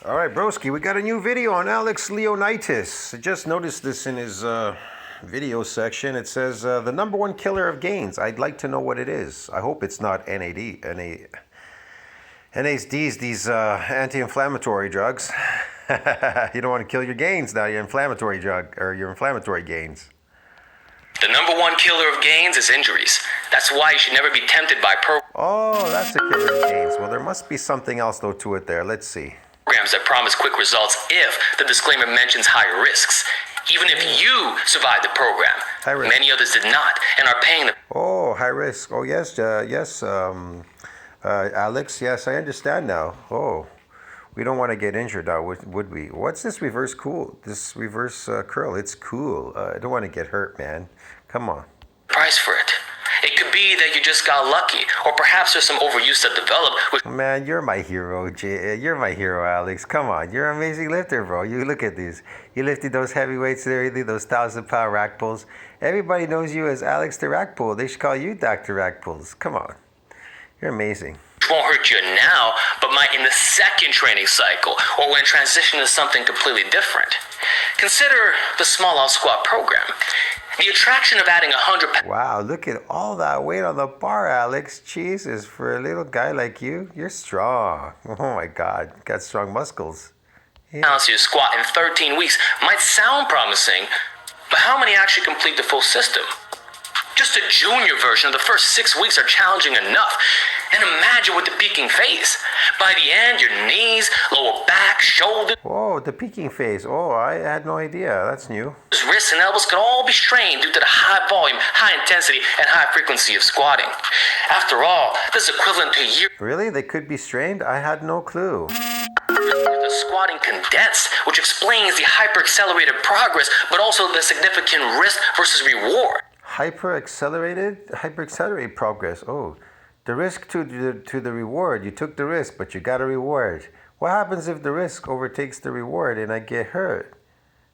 All right, broski, we got a new video on Alex Leonidas. I just noticed this in his video section. It says the number one killer of gains. I'd like to know what it is. I hope it's not NASDs, these anti-inflammatory drugs. You don't want to kill your gains now, your inflammatory drug or your inflammatory gains. The number one killer of gains is injuries. That's why you should never be tempted by Oh, that's a killer of gains. Well, there must be something else though to it there. Let's see. programs that promise quick results if the disclaimer mentions high risks. Even if you survived the program, High risk. many others did not and are paying the Oh, high risk. Oh, yes, Alex. Yes, I understand now. Oh, we don't want to get injured now, would we? What's this reverse cool? This reverse curl? It's cool. I don't want to get hurt, man. Come on. price for it. It could be that you just got lucky, or perhaps there's some overuse that developed, which Man, you're my hero, You're my hero, Alex. Come on, you're an amazing lifter, bro. You look at these. You lifted those heavyweights there, those 1,000-pound rack pulls. Everybody knows you as Alex the Rack Pull. They should call you Dr. Rack Pulls. Come on, you're amazing. won't hurt you now, but might in the second training cycle, or when transition to something completely different. Consider the small out squat program. The attraction of adding 100 pounds Wow, look at all that weight on the bar, Alex. Jesus, for a little guy like you, you're strong. Oh my God, got strong muscles. to your squat in 13 weeks might sound promising, but how many actually complete the full system? Just a junior version of the first 6 weeks are challenging enough. And imagine with the peaking phase. By the end, your knees, lower back, shoulders, Oh, the peaking phase. Oh, I had no idea. That's new. wrists, and elbows could all be strained due to the high volume, high intensity, and high frequency of squatting. After all, this is equivalent to a year Really? They could be strained? I had no clue. worth of squatting condensed, which explains the hyper-accelerated progress, but also the significant risk versus reward. Hyper-accelerated progress. Oh, the risk to the reward. You took the risk, but you got a reward. What happens if the risk overtakes the reward and I get hurt?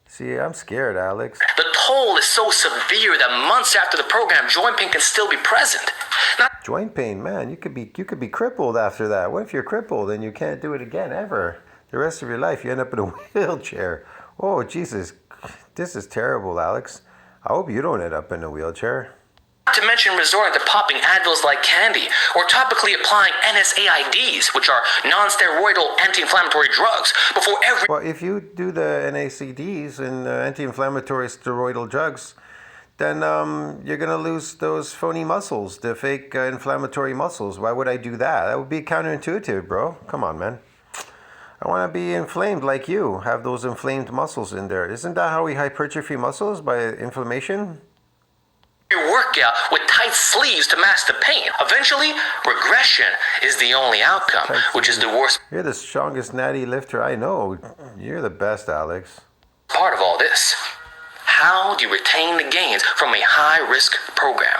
See, I'm scared, Alex. The toll is so severe that months after the program, joint pain can still be present. Not Joint pain, man. You could be crippled after that. What if you're crippled and you can't do it again ever? The rest of your life, you end up in a wheelchair. Oh, Jesus, this is terrible, Alex. I hope you don't end up in a wheelchair. to mention resorting to popping Advils like candy, or topically applying NSAIDs, which are non-steroidal anti-inflammatory drugs, before every Well, if you do the NACDs and anti-inflammatory steroidal drugs, then you're going to lose those phony muscles, the fake inflammatory muscles. Why would I do that? That would be counterintuitive, bro. Come on, man. I want to be inflamed like you, have those inflamed muscles in there. Isn't that how we hypertrophy muscles, by inflammation? workout with tight sleeves to mask the pain. Eventually, regression is the only outcome, which is the worst You're the strongest natty lifter I know. You're the best, Alex. part of all this. How do you retain the gains from a high-risk program?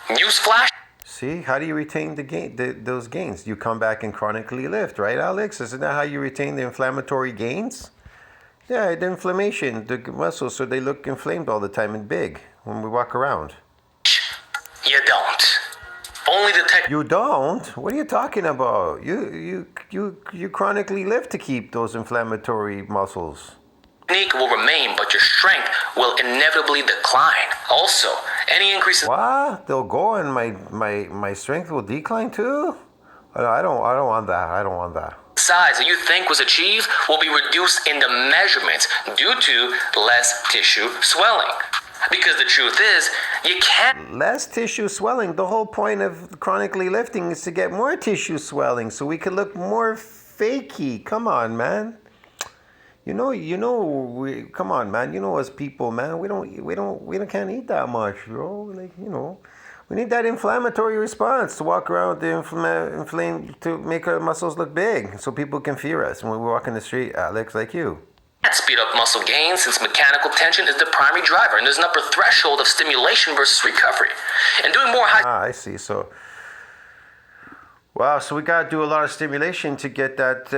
Newsflash, See, how do you retain those gains? You come back and chronically lift, right, Alex? Isn't that how you retain the inflammatory gains? Yeah, the inflammation, the muscles, so they look inflamed all the time and big when we walk around. you don't. Only the You don't? What are you talking about? You chronically lift to keep those inflammatory muscles. technique will remain, but your strength will inevitably decline. Also, any increase in What? They'll go and my strength will decline too? I don't want that. I don't want that. size that you think was achieved will be reduced in the measurements due to less tissue swelling. Because the truth is, you can't Less tissue swelling. The whole point of chronically lifting is to get more tissue swelling so we can look more fakey. Come on, man. Come on, man. You know us people, man. We can't eat that much, bro. We need that inflammatory response to walk around with the inflamed to make our muscles look big, so people can fear us when we walk in the street, Alex, like you. speed up muscle gain since mechanical tension is the primary driver and there's an upper threshold of stimulation versus recovery. And doing more high I see. So, wow. So we gotta do a lot of stimulation to get that,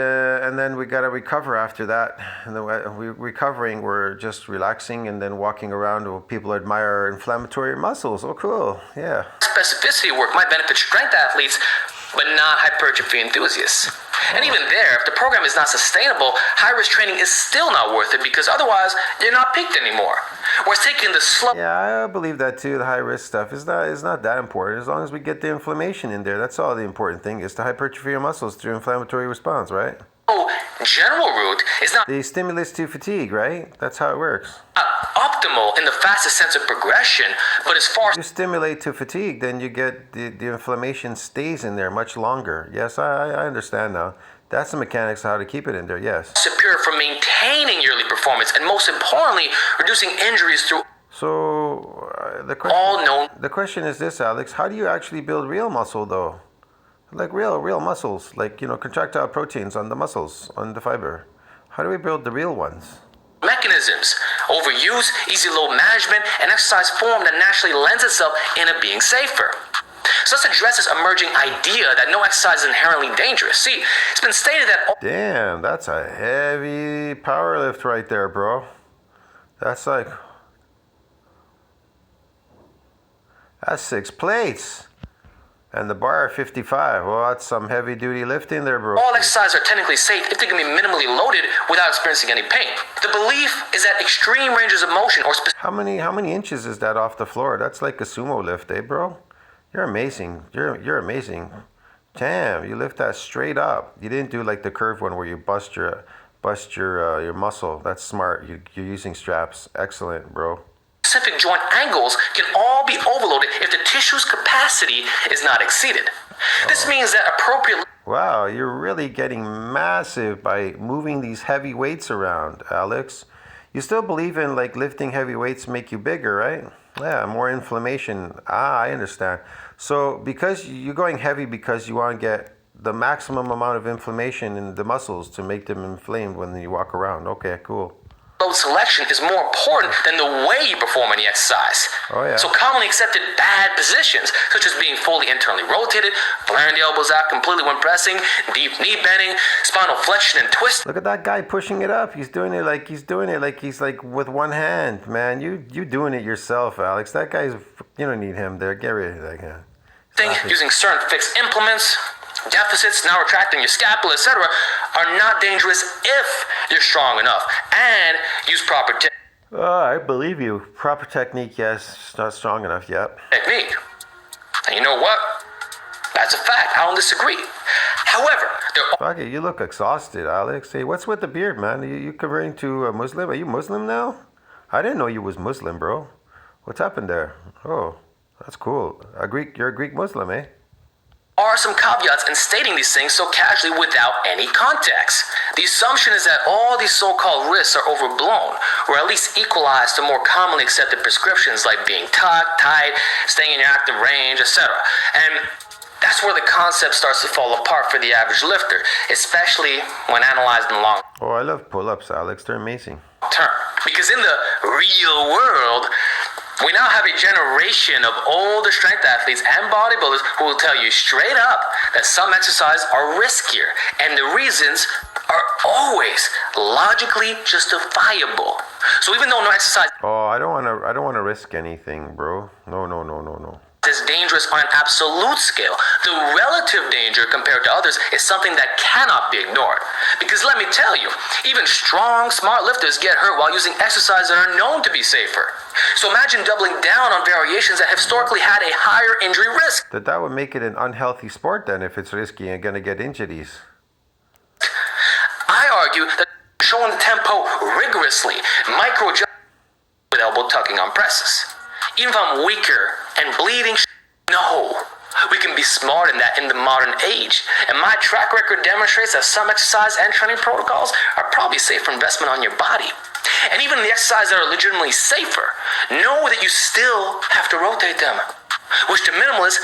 and then we gotta recover after that. And then we're recovering. We're just relaxing and then walking around. Where people admire our inflammatory muscles. Oh, cool. Yeah. specificity work might benefit strength athletes, but not hypertrophy enthusiasts. And even there, if the program is not sustainable, high-risk training is still not worth it because otherwise you're not peaked anymore. Whereas taking the slow... Yeah, I believe that too. The high risk stuff is not that important. As long as we get the inflammation in there, that's all the important thing is to hypertrophy your muscles through inflammatory response, right? General route is not The stimulus to fatigue, right? That's how it works. optimal in the fastest sense of progression, but as far as You stimulate to fatigue, then you get the inflammation stays in there much longer. Yes, I understand now. That's the mechanics of how to keep it in there, yes. superior for maintaining yearly performance and most importantly, reducing injuries through So all known... the question is this, Alex: how do you actually build real muscle, though? Like real muscles, like contractile proteins on the muscles, on the fiber. How do we build the real ones? mechanisms, overuse, easy load management, and exercise form that naturally lends itself into being safer. So let's address this emerging idea that no exercise is inherently dangerous. See, it's been stated that... Damn, that's a heavy power lift right there, bro. That's 6 plates. And the bar 55. Well, that's some heavy duty lifting there, bro. all exercises are technically safe if they can be minimally loaded without experiencing any pain. The belief is that extreme ranges of motion or specific... How many inches is that off the floor? That's like a sumo lift, eh, bro? You're amazing. You're amazing. Damn, you lift that straight up. You didn't do like the curved one where you bust your muscle. That's smart. You're using straps. Excellent, bro. specific joint angles can all be overloaded if the tissue's capacity is not exceeded. This means that appropriate... Wow, you're really getting massive by moving these heavy weights around, Alex. You still believe in like lifting heavy weights make you bigger, right? Yeah, more inflammation. I understand. So because you're going heavy because you want to get the maximum amount of inflammation in the muscles to make them inflamed when you walk around. Okay, cool. load selection is more important than the way you perform any exercise. Oh, yeah. So commonly accepted bad positions, such as being fully internally rotated, flaring the elbows out completely when pressing, deep knee bending, spinal flexion and twist. Look at that guy pushing it up. He's doing it like he's like with one hand, man. You doing it yourself, Alex. That guy's, you don't need him there. Get rid of that guy. Using certain fixed implements, deficits, now retracting your scapula, etc., are not dangerous if you're strong enough and use proper Oh, I believe you. Proper technique, yes. It's not strong enough yet. technique. And you know what? That's a fact. I don't disagree. However, there are... Fuck it, you look exhausted, Alex. Hey, what's with the beard, man? You converting to a Muslim? Are you Muslim now? I didn't know you was Muslim, bro. What's happened there? Oh, that's cool. You're a Greek Muslim, eh? are some caveats in stating these things so casually without any context. The assumption is that all these so-called risks are overblown, or at least equalized to more commonly accepted prescriptions like being tucked, tight, staying in your active range, etc. And that's where the concept starts to fall apart for the average lifter, especially when analyzed in long Oh, I love pull-ups, Alex. They're amazing. term. Because in the real world, we now have a generation of older strength athletes and bodybuilders who will tell you straight up that some exercises are riskier, and the reasons are always logically justifiable. So even though no exercise Oh, I don't wanna risk anything, bro. No. is dangerous on an absolute scale, the relative danger compared to others is something that cannot be ignored. Because let me tell you, even strong, smart lifters get hurt while using exercises that are known to be safer. So imagine doubling down on variations that have historically had a higher injury risk. That would make it an unhealthy sport then if it's risky and gonna get injuries. I argue that showing the tempo rigorously, micro with elbow tucking on presses. Even if I'm weaker and bleeding, no. We can be smart in that in the modern age. And my track record demonstrates that some exercise and training protocols are probably safer investment on your body. And even the exercises that are legitimately safer, know that you still have to rotate them, which the minimalists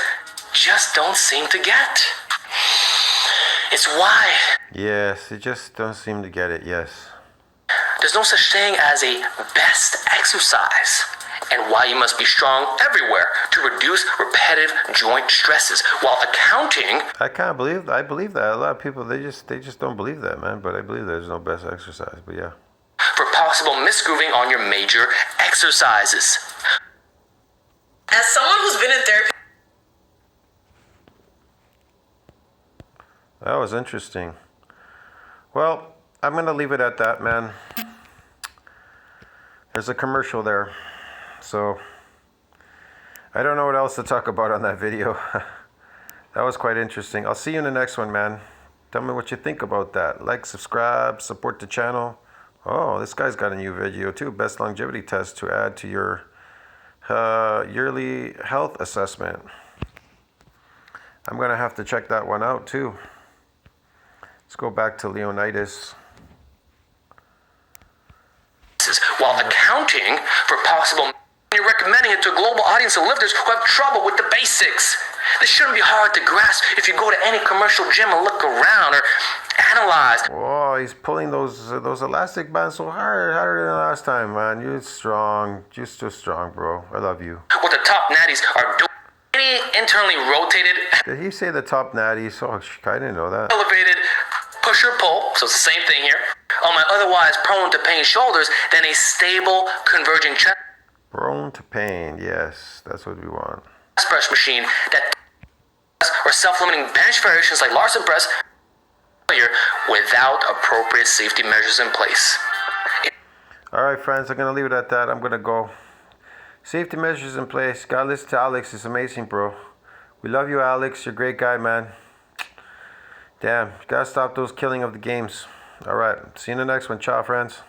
just don't seem to get. It's why Yes, you just don't seem to get it, yes. there's no such thing as a best exercise, and why you must be strong everywhere to reduce repetitive joint stresses while accounting. I believe that. A lot of people they just don't believe that, man. But I believe there's no best exercise. But yeah. For possible misgrooving on your major exercises. As someone who's been in therapy, That was interesting. Well, I'm going to leave it at that, man. There's a commercial there. So, I don't know what else to talk about on that video. That was quite interesting. I'll see you in the next one, man. Tell me what you think about that. Like, subscribe, support the channel. Oh, this guy's got a new video too. Best longevity test to add to your yearly health assessment. I'm going to have to check that one out too. Let's go back to Leonidas. While accounting for possible, you're recommending it to a global audience of lifters who have trouble with the basics. This shouldn't be hard to grasp if you go to any commercial gym and look around or analyze. Whoa, he's pulling those elastic bands so hard, harder than last time, man. You're strong. You're so strong, bro. I love you. What the top natties are doing. Any internally rotated, Did he say the top natties? Oh, I didn't know that. elevated push or pull, so it's the same thing here, on my otherwise prone to pain shoulders, then a stable converging chest Prone to pain. Yes, that's what we want. press machine that or self-limiting bench variations like Larson press without appropriate safety measures in place. All right, friends, I'm going to leave it at that. I'm going to go. Safety measures in place. Gotta listen to Alex. It's amazing, bro. We love you, Alex. You're a great guy, man. Damn, gotta stop those killing of the games. All right, see you in the next one. Ciao, friends.